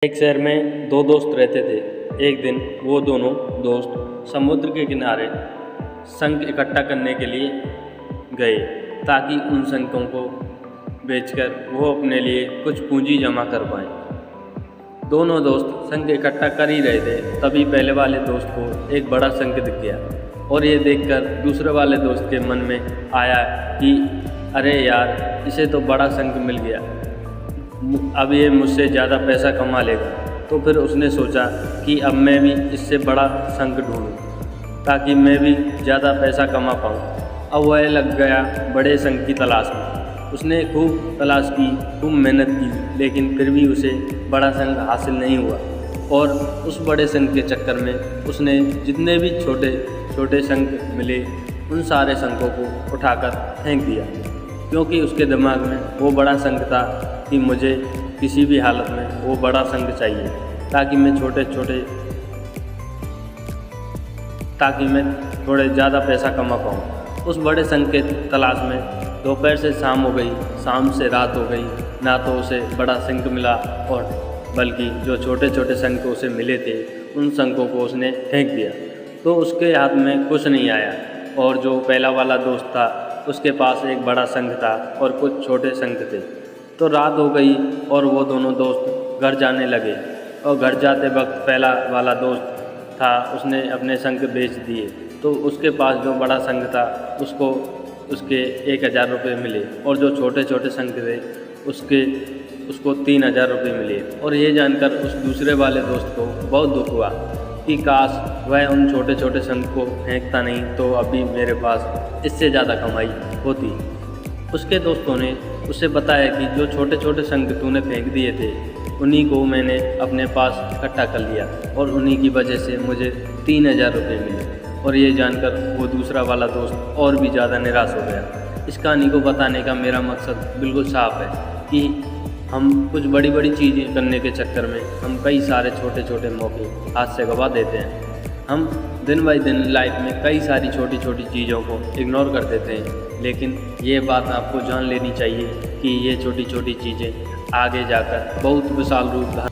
एक शहर में दो दोस्त रहते थे। एक दिन वो दोनों दोस्त समुद्र के किनारे शंख इकट्ठा करने के लिए गए ताकि उन शंखों को बेचकर वो अपने लिए कुछ पूंजी जमा कर पाएँ। दोनों दोस्त शंख इकट्ठा कर ही रहे थे, तभी पहले वाले दोस्त को एक बड़ा शंख दिख गया और ये देखकर दूसरे वाले दोस्त के मन में आया कि अरे यार, इसे तो बड़ा शंख मिल गया, अब ये मुझसे ज़्यादा पैसा कमा लेगा। तो फिर उसने सोचा कि अब मैं भी इससे बड़ा शंख ढूंढूं ताकि मैं भी ज़्यादा पैसा कमा पाऊँ। अब वह लग गया बड़े शंख की तलाश में। उसने खूब तलाश की, खूब मेहनत की, लेकिन फिर भी उसे बड़ा शंख हासिल नहीं हुआ। और उस बड़े शंख के चक्कर में उसने जितने भी छोटे छोटे शंख मिले उन सारे शंखों को उठाकर फेंक दिया, क्योंकि उसके दिमाग में वो बड़ा शंख था कि मुझे किसी भी हालत में वो बड़ा शंख चाहिए ताकि मैं थोड़े ज़्यादा पैसा कमा पाऊँ। उस बड़े शंख के तलाश में दोपहर से शाम हो गई, शाम से रात हो गई, ना तो उसे बड़ा शंख मिला और बल्कि जो छोटे छोटे शंख उसे मिले थे उन शंखों को उसने फेंक दिया। तो उसके हाथ में कुछ नहीं आया और जो पहला वाला दोस्त था उसके पास एक बड़ा शंख था और कुछ छोटे शंख थे। तो रात हो गई और वो दोनों दोस्त घर जाने लगे और घर जाते वक्त पहला वाला दोस्त था उसने अपने शंख बेच दिए। तो उसके पास जो बड़ा शंख था उसको उसके 1000 रुपये मिले और जो छोटे छोटे शंख थे उसको 3000 रुपये मिले। और ये जानकर उस दूसरे वाले दोस्त को बहुत दुख हुआ कि काश वह उन छोटे छोटे शंख को फेंकता नहीं तो अभी मेरे पास इससे ज़्यादा कमाई होती। उसके दोस्तों ने उसे बताया कि जो छोटे छोटे शंख तूने फेंक दिए थे उन्हीं को मैंने अपने पास इकट्ठा कर लिया और उन्हीं की वजह से मुझे 3000 रुपये मिले। और ये जानकर वो दूसरा वाला दोस्त और भी ज़्यादा निराश हो गया। इस कहानी को बताने का मेरा मकसद बिल्कुल साफ है कि हम कुछ बड़ी बड़ी चीज़ें करने के चक्कर में हम कई सारे छोटे छोटे मौके हाथ से गंवा देते हैं। हम दिन बाई दिन लाइफ में कई सारी छोटी छोटी चीज़ों को इग्नोर कर देते हैं, लेकिन ये बात आपको जान लेनी चाहिए कि ये छोटी छोटी चीज़ें आगे जाकर बहुत विशाल रूप धारण